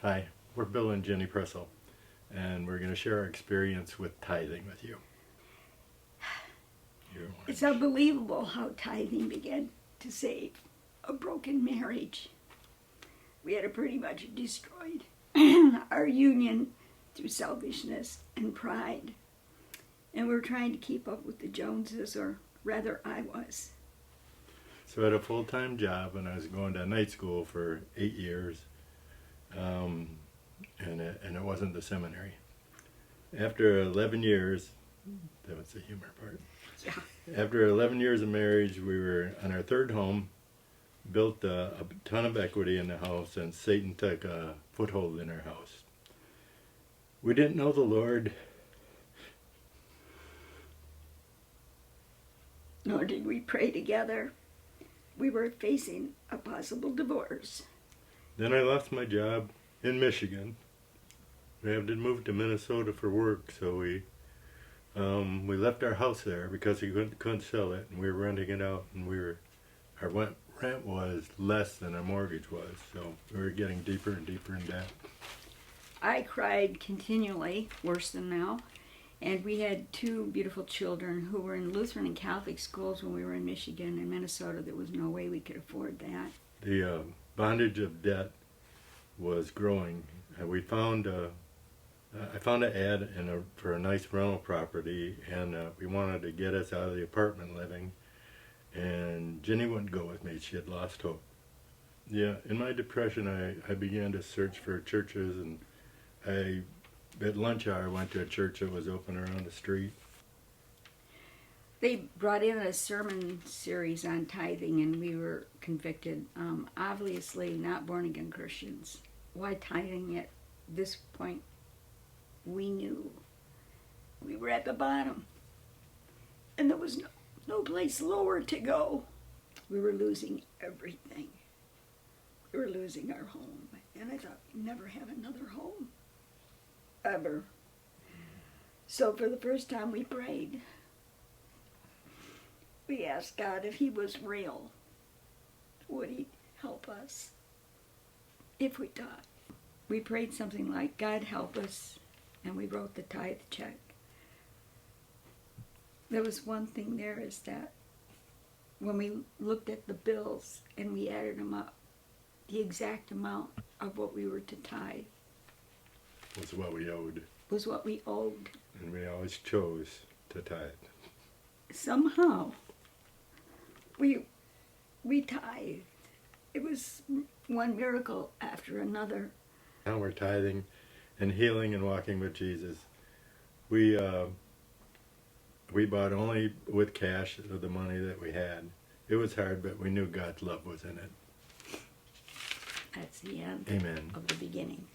Hi, we're Bill and Jenny Pressel, and we're going to share our experience with tithing with you. It's unbelievable how tithing began to save a broken marriage. We had pretty much destroyed our union through selfishness and pride. And we were trying to keep up with the Joneses, or rather I was. So I had a full-time job, and I was going to night school for 8 years, and it wasn't the seminary. After 11 years, that was the humor part. Yeah. After 11 years of marriage, we were on our third home, built a ton of equity in the house, and Satan took a foothold in our house. We didn't know the Lord, Nor did we pray together. We were facing a possible divorce. Then I left my job in Michigan. We had to move to Minnesota for work, so we left our house there because we couldn't sell it, and we were renting it out, and our rent was less than our mortgage was, so we were getting deeper and deeper in debt. I cried continually, worse than now, and we had two beautiful children who were in Lutheran and Catholic schools when we were in Michigan and Minnesota. There was no way we could afford that. The bondage of debt was growing, and I found an ad for a nice rental property, and we wanted to get us out of the apartment living, and Jenny wouldn't go with me. She had lost hope. Yeah, in my depression, I began to search for churches, and at lunch hour, I went to a church that was open around the street. They brought in a sermon series on tithing, and we were convicted. Obviously not born-again Christians. Why tithing at this point? We knew we were at the bottom, and there was no place lower to go. We were losing everything. We were losing our home, and I thought we'd never have another home, ever. So for the first time we prayed. We asked God if He was real. Would He help us if we died? We prayed something like, God help us, and we wrote the tithe check. There was one thing there, is that when we looked at the bills and we added them up, the exact amount of what we were to tithe Was what we owed, was what we owed. and we always chose to tithe. Somehow, we tithed. It was one miracle after another. Now we're tithing and healing and walking with Jesus. We bought only with cash the money that we had. It was hard, but we knew God's love was in it. That's the end Amen. of the beginning.